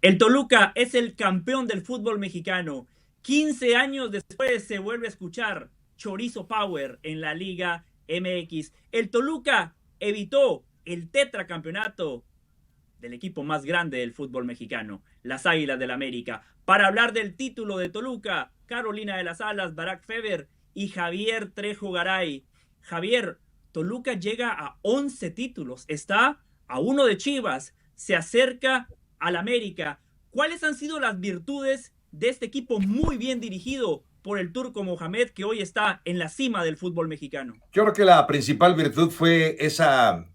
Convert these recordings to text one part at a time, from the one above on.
El Toluca es el campeón del fútbol mexicano. 15 años después se vuelve a escuchar Chorizo Power en la Liga MX. El Toluca evitó el tetracampeonato del equipo más grande del fútbol mexicano, las Águilas del América. Para hablar del título de Toluca, Carolina de las Alas, Barack Feber y Javier Trejo Garay. Javier, Toluca llega a 11 títulos, está a uno de Chivas, se acerca al América. ¿Cuáles han sido las virtudes de este equipo muy bien dirigido por el Turco Mohamed, que hoy está en la cima del fútbol mexicano? Yo creo que la principal virtud fue esa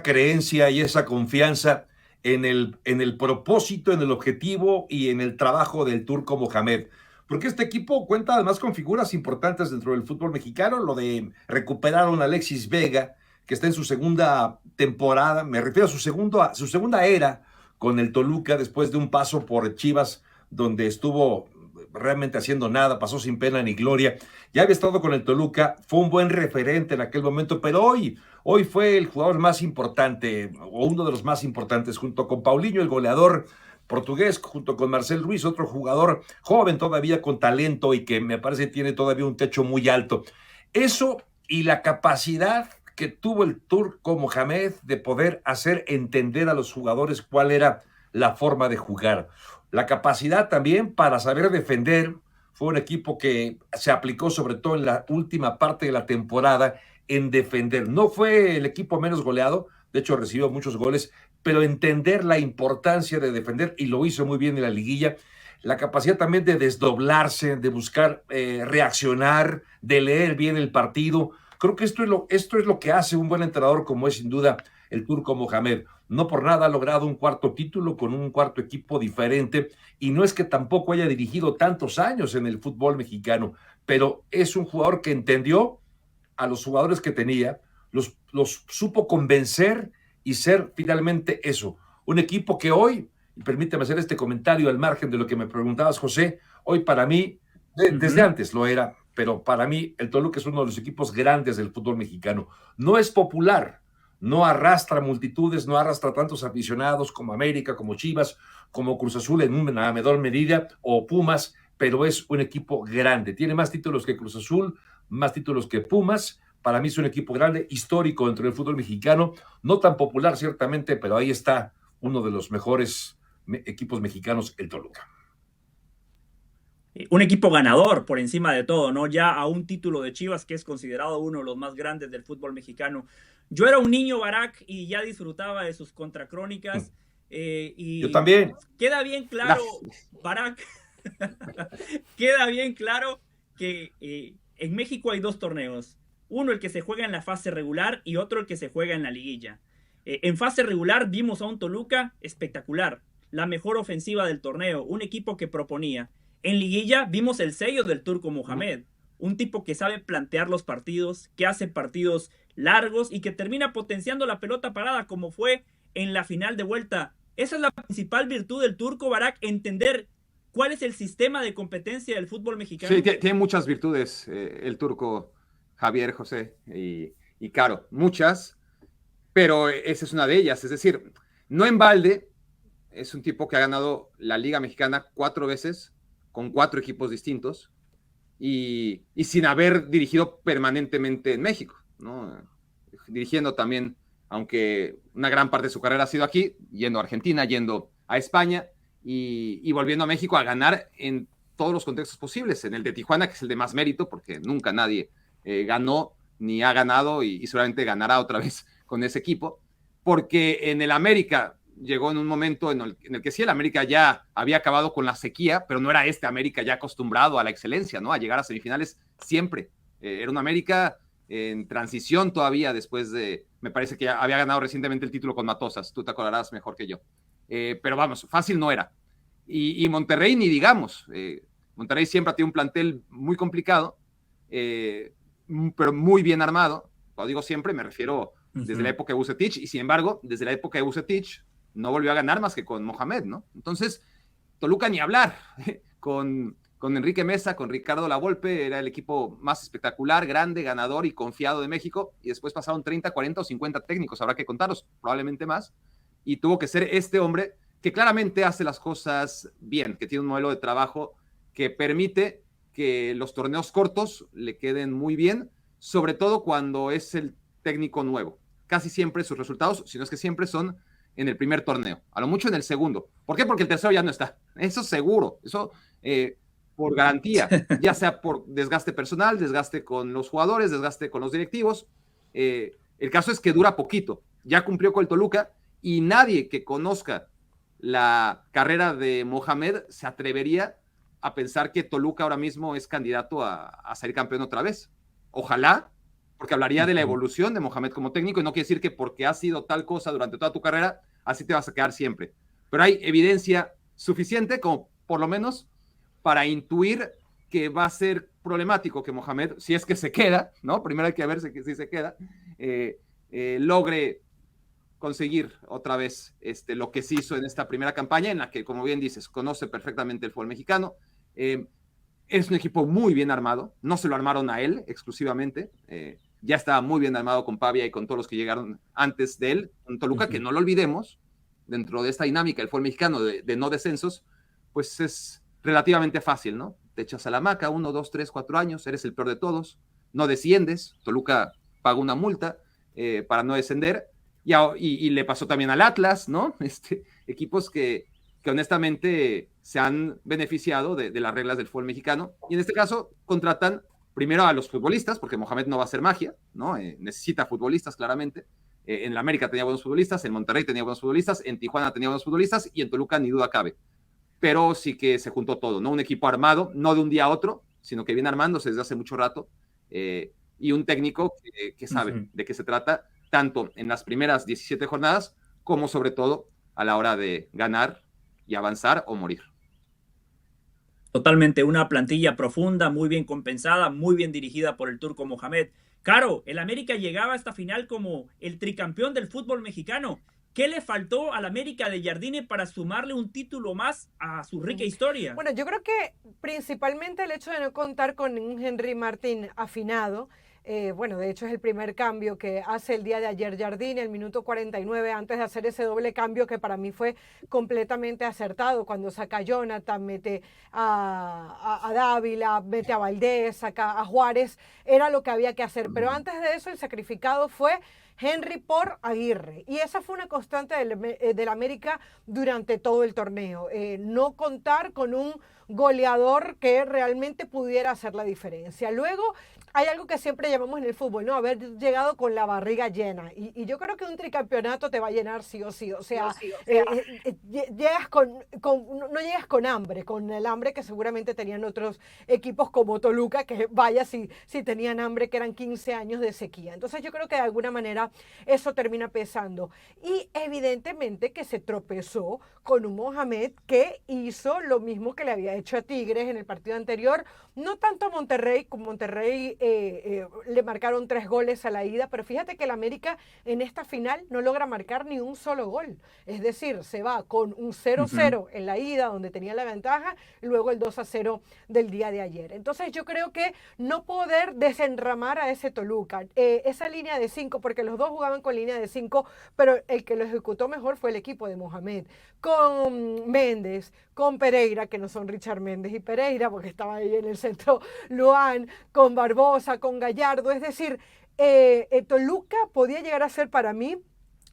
creencia y esa confianza en el propósito, en el objetivo y en el trabajo del Turco Mohamed. Porque este equipo cuenta además con figuras importantes dentro del fútbol mexicano. Lo de recuperar a un Alexis Vega, que está en su segunda temporada, me refiero a su segunda era con el Toluca después de un paso por Chivas, donde estuvo realmente haciendo nada, pasó sin pena ni gloria. Ya había estado con el Toluca, fue un buen referente en aquel momento, pero hoy fue el jugador más importante, o uno de los más importantes, junto con Paulinho, el goleador portugués, junto con Marcel Ruiz, otro jugador joven todavía con talento y que me parece tiene todavía un techo muy alto. Eso y la capacidad que tuvo el Turco Mohamed de poder hacer entender a los jugadores cuál era la forma de jugar. La capacidad también para saber defender. Fue un equipo que se aplicó sobre todo en la última parte de la temporada en defender. No fue el equipo menos goleado, de hecho recibió muchos goles, pero entender la importancia de defender y lo hizo muy bien en la liguilla. La capacidad también de desdoblarse, de buscar reaccionar, de leer bien el partido. Creo que esto es lo que hace un buen entrenador como es sin duda el Turco Mohamed. No por nada ha logrado un cuarto título con un cuarto equipo diferente y no es que tampoco haya dirigido tantos años en el fútbol mexicano, pero es un jugador que entendió a los jugadores que tenía, los supo convencer y ser finalmente eso, un equipo que hoy, y permíteme hacer este comentario al margen de lo que me preguntabas, José, hoy para mí, desde antes lo era, pero para mí el Toluca es uno de los equipos grandes del fútbol mexicano. No es popular, no arrastra multitudes, no arrastra tantos aficionados como América, como Chivas, como Cruz Azul en una menor medida, o Pumas, pero es un equipo grande. Tiene más títulos que Cruz Azul, más títulos que Pumas. Para mí es un equipo grande, histórico dentro del fútbol mexicano, no tan popular ciertamente, pero ahí está uno de los mejores equipos mexicanos, el Toluca. Un equipo ganador por encima de todo, ¿no? Ya a un título de Chivas que es considerado uno de los más grandes del fútbol mexicano. Yo era un niño, Barack, y ya disfrutaba de sus contracrónicas. Yo Y también. queda bien claro, Gracias. Barack, queda bien claro que en México hay dos torneos. Uno el que se juega en la fase regular y otro el que se juega en la liguilla. En fase regular vimos a un Toluca espectacular, la mejor ofensiva del torneo, un equipo que proponía. En liguilla vimos el sello del Turco Mohamed, un tipo que sabe plantear los partidos, que hace partidos largos y que termina potenciando la pelota parada como fue en la final de vuelta. Esa es la principal virtud del Turco, Barack, entender cuál es el sistema de competencia del fútbol Sí, mexicano. tiene muchas virtudes el turco Javier, José y Caro, muchas, pero esa es una de ellas. Es decir, no en balde, es un tipo que ha ganado la Liga Mexicana 4 veces con 4 equipos distintos y sin haber dirigido permanentemente en México, ¿no? Dirigiendo también, aunque una gran parte de su carrera ha sido aquí, yendo a Argentina, yendo a España y volviendo a México a ganar en todos los contextos posibles. En el de Tijuana, que es el de más mérito, porque nunca nadie ganó ni ha ganado y seguramente ganará otra vez con ese equipo, porque en el América llegó en un momento en el que sí, el América ya había acabado con la sequía, pero no era este América ya acostumbrado a la excelencia, ¿no? A llegar a semifinales siempre. Era un América en transición todavía después de, me parece que había ganado recientemente el título con Matosas, tú te acordarás mejor que yo. Pero vamos, fácil no era. Y Monterrey ni digamos, Monterrey siempre ha tenido un plantel muy complicado, pero muy bien armado. Cuando digo siempre, me refiero desde la época de Vucetich, y sin embargo, desde la época de Vucetich no volvió a ganar más que con Mohamed, ¿no? Entonces, Toluca ni hablar, con Enrique Mesa, con Ricardo Lavolpe, era el equipo más espectacular, grande, ganador y confiado de México, y después pasaron 30, 40 o 50 técnicos, habrá que contarlos, probablemente más, y tuvo que ser este hombre que claramente hace las cosas bien, que tiene un modelo de trabajo que permite que los torneos cortos le queden muy bien, sobre todo cuando es el técnico nuevo. Casi siempre sus resultados, si no es que siempre, son en el primer torneo, a lo mucho en el segundo. ¿Por qué? Porque el tercero ya no está. Eso seguro, eso por garantía, ya sea por desgaste personal, desgaste con los jugadores, desgaste con los directivos. El caso es que dura poquito. Ya cumplió con el Toluca y nadie que conozca la carrera de Mohamed se atrevería a pensar que Toluca ahora mismo es candidato a ser campeón otra vez. Ojalá, porque hablaría de la evolución de Mohamed como técnico y no quiere decir que porque has sido tal cosa durante toda tu carrera, así te vas a quedar siempre. Pero hay evidencia suficiente como por lo menos para intuir que va a ser problemático que Mohamed, si es que se queda, ¿no? Primero hay que ver si se queda, logre conseguir otra vez lo que se hizo en esta primera campaña, en la que, como bien dices, conoce perfectamente el fútbol mexicano. Es un equipo muy bien armado, no se lo armaron a él exclusivamente, ya estaba muy bien armado con Pavia y con todos los que llegaron antes de él, un Toluca que no lo olvidemos, dentro de esta dinámica del fútbol mexicano de no descensos, pues es relativamente fácil, ¿no? Te echas a la hamaca 1, 2, 3, 4 años, eres el peor de todos, no desciendes, Toluca paga una multa para no descender, y le pasó también al Atlas, ¿no? Equipos que honestamente se han beneficiado de las reglas del fútbol mexicano, y en este caso contratan primero a los futbolistas, porque Mohamed no va a hacer magia, ¿no? Necesita futbolistas, claramente. En la América tenía buenos futbolistas, en Monterrey tenía buenos futbolistas, en Tijuana tenía buenos futbolistas, y en Toluca ni duda cabe. Pero sí que se juntó todo, ¿no? Un equipo armado, no de un día a otro, sino que viene armándose desde hace mucho rato, y un técnico que sabe de qué se trata, tanto en las primeras 17 jornadas, como sobre todo a la hora de ganar y avanzar o morir. Totalmente, una plantilla profunda, muy bien compensada, muy bien dirigida por el turco Mohamed. Caro, el América llegaba a esta final como el tricampeón del fútbol mexicano. ¿Qué le faltó al América de Jardine para sumarle un título más a su rica historia? Bueno, yo creo que principalmente el hecho de no contar con un Henry Martín afinado. Bueno, de hecho es el primer cambio que hace el día de ayer Jardine, el minuto 49, antes de hacer ese doble cambio que para mí fue completamente acertado, cuando saca a Jonathan, mete a Dávila, mete a Valdés, saca a Juárez, era lo que había que hacer. Pero antes de eso el sacrificado fue Henry por Aguirre, y esa fue una constante del América durante todo el torneo, no contar con un goleador que realmente pudiera hacer la diferencia. Luego hay algo que siempre llamamos en el fútbol, ¿no? Haber llegado con la barriga llena, y yo creo que un tricampeonato te va a llenar sí o sí, o sea, llegas no llegas con hambre, con el hambre que seguramente tenían otros equipos como Toluca, que vaya si tenían hambre, que eran 15 años de sequía. Entonces yo creo que de alguna manera eso termina pesando, y evidentemente que se tropezó con un Mohamed que hizo lo mismo que le había hecho a Tigres en el partido anterior, no tanto a Monterrey, con Monterrey le marcaron 3 goles a la ida, pero fíjate que el América en esta final no logra marcar ni un solo gol, es decir, se va con un 0-0 en la ida donde tenía la ventaja, luego el 2-0 del día de ayer. Entonces yo creo que no poder desenramar a ese Toluca, esa línea de 5, porque los dos jugaban con línea de 5, pero el que lo ejecutó mejor fue el equipo de Mohamed, con Méndez, con Pereira, que no son Richard Méndez y Pereira, porque estaba ahí en el centro Luan, con Barbosa, con Gallardo, es decir, Toluca podía llegar a ser para mí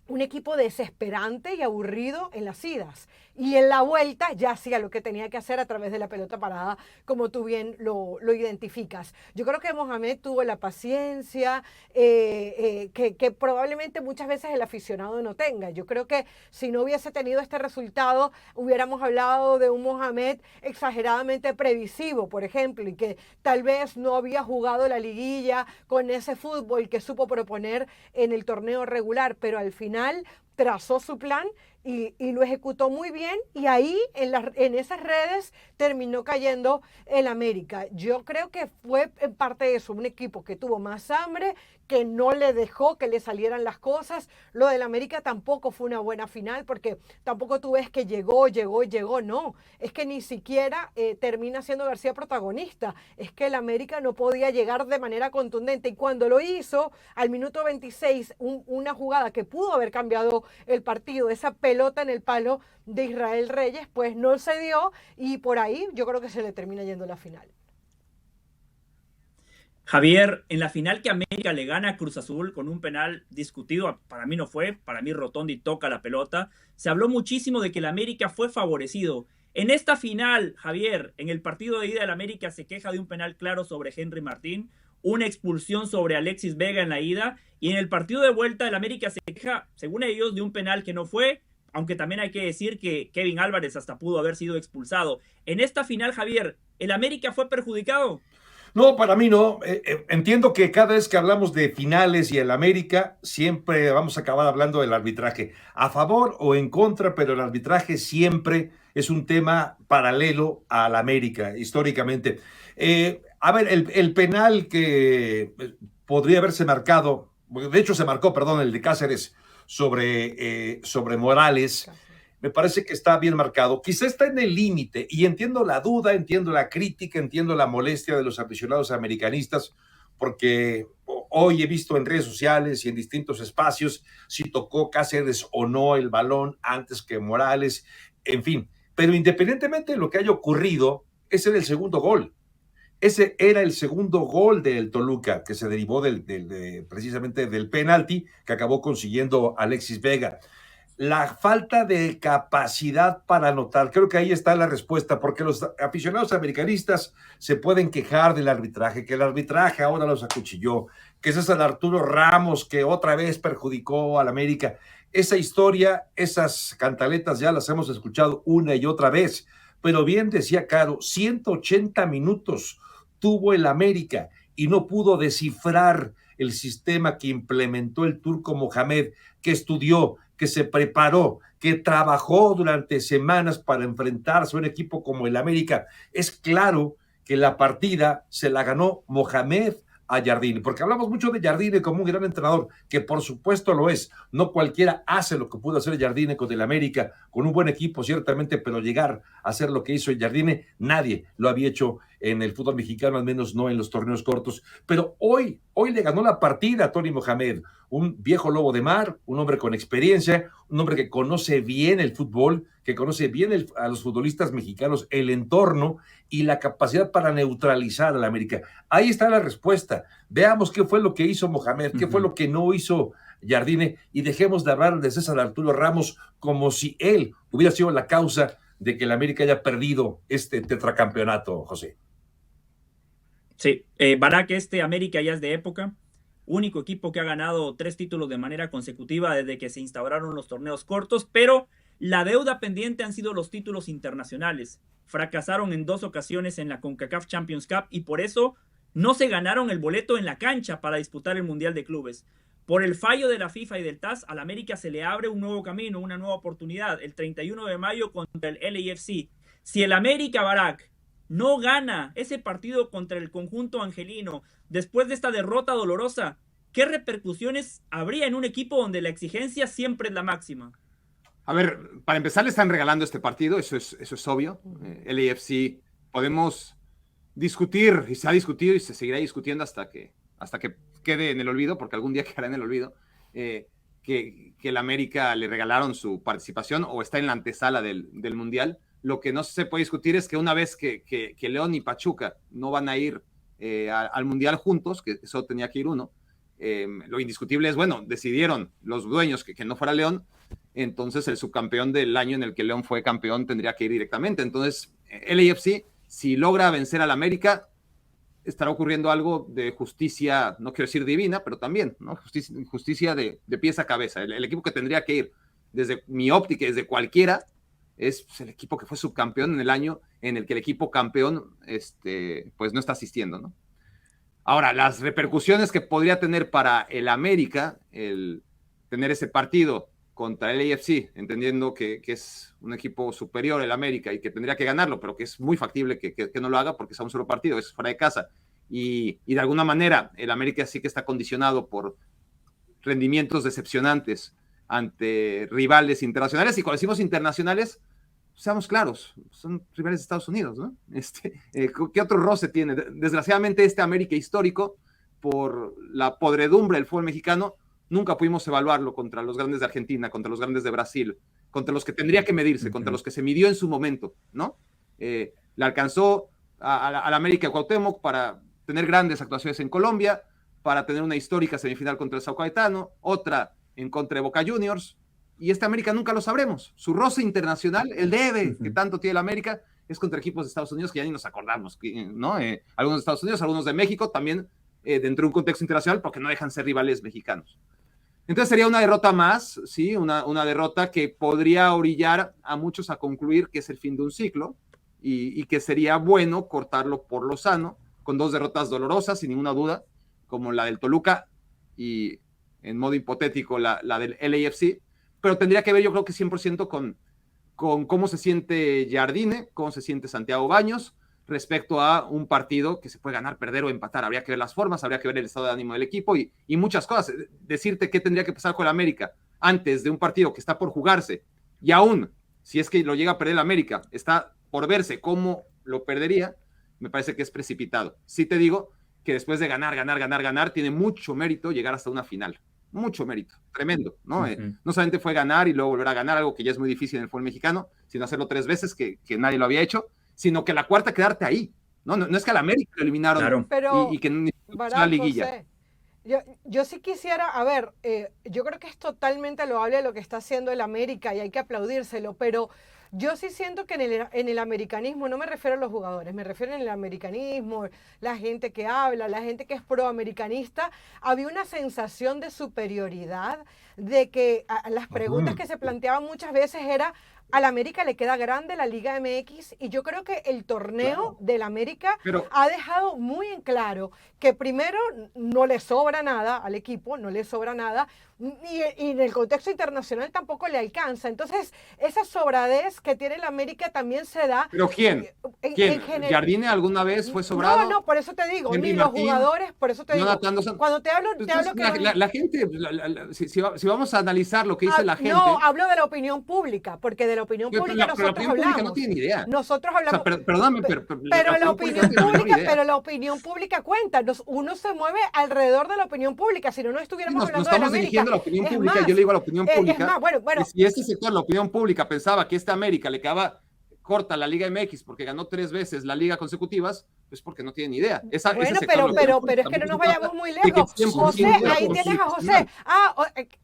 un equipo desesperante y aburrido en las idas, y en la vuelta ya hacía lo que tenía que hacer a través de la pelota parada, como tú bien lo identificas. Yo creo que Mohamed tuvo la paciencia que probablemente muchas veces el aficionado no tenga. Yo creo que si no hubiese tenido este resultado, hubiéramos hablado de un Mohamed exageradamente previsivo, por ejemplo, y que tal vez no había jugado la liguilla con ese fútbol que supo proponer en el torneo regular, pero al final trazó su plan y lo ejecutó muy bien, y ahí en esas redes terminó cayendo el América. Yo creo que fue en parte de eso, un equipo que tuvo más hambre, que no le dejó que le salieran las cosas. Lo del América tampoco fue una buena final, porque tampoco tú ves que llegó, no, es que ni siquiera termina siendo García protagonista, es que el América no podía llegar de manera contundente, y cuando lo hizo, al minuto 26, una jugada que pudo haber cambiado el partido, esa pelota pelota en el palo de Israel Reyes, pues no se dio y por ahí yo creo que se le termina yendo la final. Javier, en la final que América le gana a Cruz Azul con un penal discutido, para mí no fue, para mí Rotondi toca la pelota, se habló muchísimo de que el América fue favorecido. En esta final, Javier, en el partido de ida del América se queja de un penal claro sobre Henry Martín, una expulsión sobre Alexis Vega en la ida, y en el partido de vuelta el América se queja, según ellos, de un penal que no fue, aunque también hay que decir que Kevin Álvarez hasta pudo haber sido expulsado. En esta final, Javier, ¿el América fue perjudicado? No, para mí no. Entiendo que cada vez que hablamos de finales y el América, siempre vamos a acabar hablando del arbitraje, a favor o en contra, pero el arbitraje siempre es un tema paralelo al América, históricamente. A ver, el penal que podría haberse marcado, de hecho se marcó, perdón, el de Cáceres sobre Morales, me parece que está bien marcado. Quizá está en el límite y entiendo la duda, entiendo la crítica, entiendo la molestia de los aficionados americanistas, porque hoy he visto en redes sociales y en distintos espacios si tocó Cáceres o no el balón antes que Morales, en fin. Pero independientemente de lo que haya ocurrido, ese era el segundo gol. Ese era el segundo gol del Toluca, que se derivó precisamente del penalti que acabó consiguiendo Alexis Vega. La falta de capacidad para anotar, creo que ahí está la respuesta, porque los aficionados americanistas se pueden quejar del arbitraje, que el arbitraje ahora los acuchilló, que ese es el Arturo Ramos que otra vez perjudicó al América. Esa historia, esas cantaletas ya las hemos escuchado una y otra vez, pero bien decía Caro, 180 minutos tuvo el América y no pudo descifrar el sistema que implementó el Turco Mohamed, que estudió, que se preparó, que trabajó durante semanas para enfrentarse a un equipo como el América. Es claro que la partida se la ganó Mohamed a Jardine, porque hablamos mucho de Jardine como un gran entrenador, que por supuesto lo es. No cualquiera hace lo que pudo hacer Jardine con el América, con un buen equipo ciertamente, pero llegar a hacer lo que hizo Jardine, nadie lo había hecho en el fútbol mexicano, al menos no en los torneos cortos. Pero hoy le ganó la partida a Tony Mohamed, un viejo lobo de mar, un hombre con experiencia, un hombre que conoce bien el fútbol, que conoce bien a los futbolistas mexicanos, el entorno y la capacidad para neutralizar al América. Ahí está la respuesta. Veamos qué fue lo que hizo Mohamed, qué fue lo que no hizo Jardine, y dejemos de hablar de César Arturo Ramos como si él hubiera sido la causa de que el América haya perdido este tetracampeonato, José. Sí, Barak, América ya es de época. Único equipo que ha ganado 3 títulos de manera consecutiva desde que se instauraron los torneos cortos, pero la deuda pendiente han sido los títulos internacionales. Fracasaron en 2 ocasiones en la CONCACAF Champions Cup y por eso no se ganaron el boleto en la cancha para disputar el Mundial de Clubes. Por el fallo de la FIFA y del TAS, al América se le abre un nuevo camino, una nueva oportunidad, el 31 de mayo contra el LAFC. Si el América, Barak, no gana ese partido contra el conjunto angelino después de esta derrota dolorosa, ¿qué repercusiones habría en un equipo donde la exigencia siempre es la máxima? A ver, para empezar le están regalando este partido, eso es obvio. LAFC podemos discutir, y se ha discutido y se seguirá discutiendo hasta que quede en el olvido, porque algún día quedará en el olvido, que el América le regalaron su participación o está en la antesala del Mundial. Lo que no se puede discutir es que una vez que León y Pachuca no van a ir al Mundial juntos, que eso tenía que ir uno, lo indiscutible es, bueno, decidieron los dueños que no fuera León, entonces el subcampeón del año en el que León fue campeón tendría que ir directamente. Entonces, LAFC, si logra vencer al América, estará ocurriendo algo de justicia, no quiero decir divina, pero también, ¿no? Justicia de pies a cabeza. El equipo que tendría que ir, desde mi óptica, desde cualquiera, es el equipo que fue subcampeón en el año en el que el equipo campeón pues no está asistiendo, ¿no? Ahora, las repercusiones que podría tener para el América el tener ese partido contra el LAFC, entendiendo que es un equipo superior el América y que tendría que ganarlo, pero que es muy factible que no lo haga porque es a un solo partido, es fuera de casa. Y de alguna manera el América sí que está condicionado por rendimientos decepcionantes ante rivales internacionales, y cuando decimos internacionales, seamos claros, son rivales de Estados Unidos, ¿no? ¿Qué otro roce tiene? Desgraciadamente América histórico, por la podredumbre del fútbol mexicano, nunca pudimos evaluarlo contra los grandes de Argentina, contra los grandes de Brasil. contra los que tendría que medirse, contra los que se midió en su momento, ¿no? Le alcanzó al América Cuauhtémoc para tener grandes actuaciones en Colombia, para tener una histórica semifinal contra el Sao Caetano, otra en contra de Boca Juniors, y este América nunca lo sabremos. Su roce internacional, el debe que tanto tiene el América, es contra equipos de Estados Unidos que ya ni nos acordamos, ¿no? Algunos de Estados Unidos, algunos de México, también dentro de un contexto internacional, porque no dejan ser rivales mexicanos. Entonces sería una derrota más, ¿sí? Una derrota que podría orillar a muchos a concluir que es el fin de un ciclo y que sería bueno cortarlo por lo sano, con 2 derrotas dolorosas, sin ninguna duda, como la del Toluca y en modo hipotético la del LAFC, pero tendría que ver yo creo que 100% con cómo se siente Jardine, cómo se siente Santiago Baños respecto a un partido que se puede ganar, perder o empatar. Habría que ver las formas, habría que ver el estado de ánimo del equipo y muchas cosas. Decirte qué tendría que pasar con el América antes de un partido que está por jugarse y aún, si es que lo llega a perder el América, está por verse cómo lo perdería, me parece que es precipitado. Sí te digo que después de ganar, tiene mucho mérito llegar hasta una final. Mucho mérito, tremendo, ¿no? No solamente fue ganar y luego volver a ganar, algo que ya es muy difícil en el fútbol mexicano, sino hacerlo 3 veces, que nadie lo había hecho, sino que la cuarta quedarte ahí, ¿no? No es que al América lo eliminaron Claro. Pero, y que no Barak, la liguilla. José, yo sí quisiera, a ver, yo creo que es totalmente loable lo que está haciendo el América y hay que aplaudírselo, pero yo sí siento que en el americanismo, no me refiero a los jugadores, me refiero en el americanismo, la gente que habla, la gente que es proamericanista, había una sensación de superioridad, de que las preguntas que se planteaban muchas veces era, al América le queda grande la Liga MX y yo creo que el torneo del América ha dejado muy en claro que primero no le sobra nada al equipo, no le sobra nada y en el contexto internacional tampoco le alcanza. Entonces, esa sobradez que tiene el América también se da. ¿Pero quién? ¿Quién? ¿Jardine alguna vez fue sobrado? No, por eso te digo, Henry ni Martín, los jugadores, por eso te digo. Cuando te hablo, Entonces, que la gente, si vamos a analizar lo que dice la gente. No, hablo de la opinión pública, porque de la opinión pública nosotros pero la opinión hablamos. Pública no tiene ni idea. Nosotros hablamos. O sea, perdóname, pero la opinión pública cuenta. Uno se mueve alrededor de la opinión pública, si no, no estuviéramos hablando de la América. Dirigiendo la opinión pública, yo le digo a la opinión pública. Bueno. Si este sector, la opinión pública, pensaba que esta América le quedaba corta la Liga MX porque ganó 3 veces la liga consecutivas, pues porque no tienen ni idea. Pero es que no nos vayamos muy lejos. José, ahí tienes a José.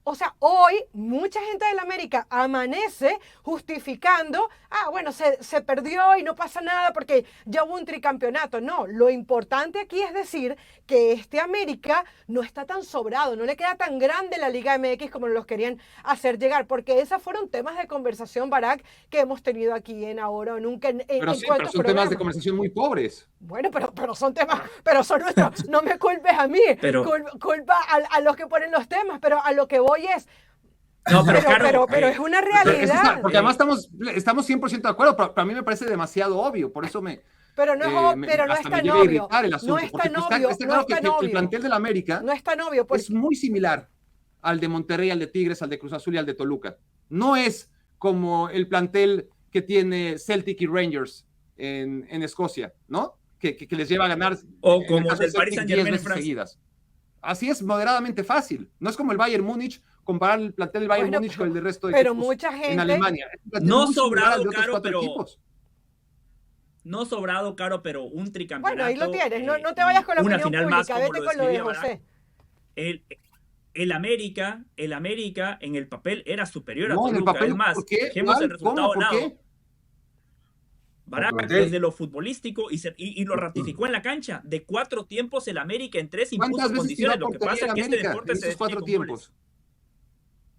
O sea, hoy mucha gente de la América amanece justificando, bueno, se perdió y no pasa nada porque ya hubo un tricampeonato. No, lo importante aquí es decir que este América no está tan sobrado, no le queda tan grande la Liga MX como nos querían hacer llegar, porque esos fueron temas de conversación, Barak, que hemos tenido aquí en Ahora o Nunca. Pero son temas de conversación muy pobres. Bueno, pero son temas, pero son nuestros. No me culpes a mí, culpa a los que ponen los temas, pero a lo que voy es. No, pero es una realidad. Porque además estamos 100% de acuerdo, pero a mí me parece demasiado obvio, por eso Pero no es tan obvio. No es tan obvio. Está claro que el plantel del América no es tan obvio. Es muy similar al de Monterrey, al de Tigres, al de Cruz Azul y al de Toluca. No es como el plantel que tiene Celtic y Rangers en Escocia, ¿no? Que les lleva a ganar o como el Paris Saint-Germain en Francia seguidas. Así es moderadamente fácil. No es como el Bayern Múnich, comparar el plantel del Bayern Múnich con el del resto de equipos mucha gente, en Alemania. No sobrado caro, pero un tricampeonato. Bueno, ahí lo tienes. No te vayas con la opinión final pública, más, vete con lo de José. El América en el papel era superior a Toluca. En el papel, más, dejemos el resultado al lado. Barak, desde lo futbolístico y lo ratificó en la cancha. De 4 tiempos el América en 3 impuso condiciones. Lo que pasa es que este deporte se define con goles.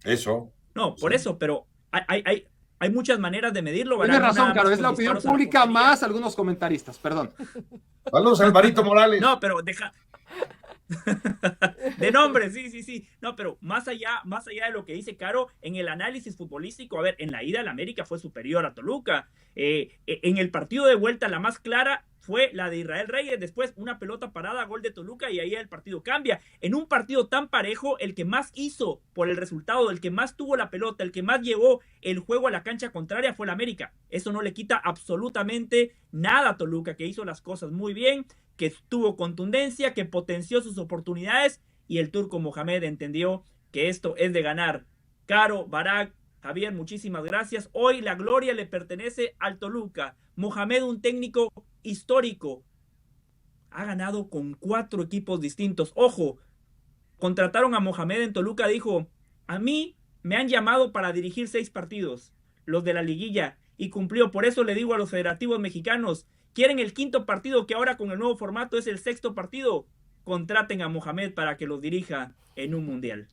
Eso. No, por eso, pero hay muchas maneras de medirlo. Tienes razón, Caro, es la opinión pública más algunos comentaristas, perdón. Saludos, Alvarito Morales. No, pero deja... De nombre, sí. No, pero más allá de lo que dice Caro, en el análisis futbolístico, a ver, en la ida el América fue superior a Toluca. En el partido de vuelta, la más clara fue la de Israel Reyes, después una pelota parada, gol de Toluca, y ahí el partido cambia. En un partido tan parejo, el que más hizo por el resultado, el que más tuvo la pelota, el que más llevó el juego a la cancha contraria fue el América. Eso no le quita absolutamente nada a Toluca, que hizo las cosas muy bien, que tuvo contundencia, que potenció sus oportunidades, y el turco Mohamed entendió que esto es de ganar. Caro, Barak, Javier, muchísimas gracias. Hoy la gloria le pertenece al Toluca. Mohamed, un técnico histórico, ha ganado con 4 equipos distintos. Ojo, contrataron a Mohamed en Toluca, dijo, a mí me han llamado para dirigir 6 partidos, los de la liguilla, y cumplió. Por eso le digo a los federativos mexicanos, quieren el 5.º partido, que ahora con el nuevo formato es el 6.º partido, contraten a Mohamed para que los dirija en un mundial.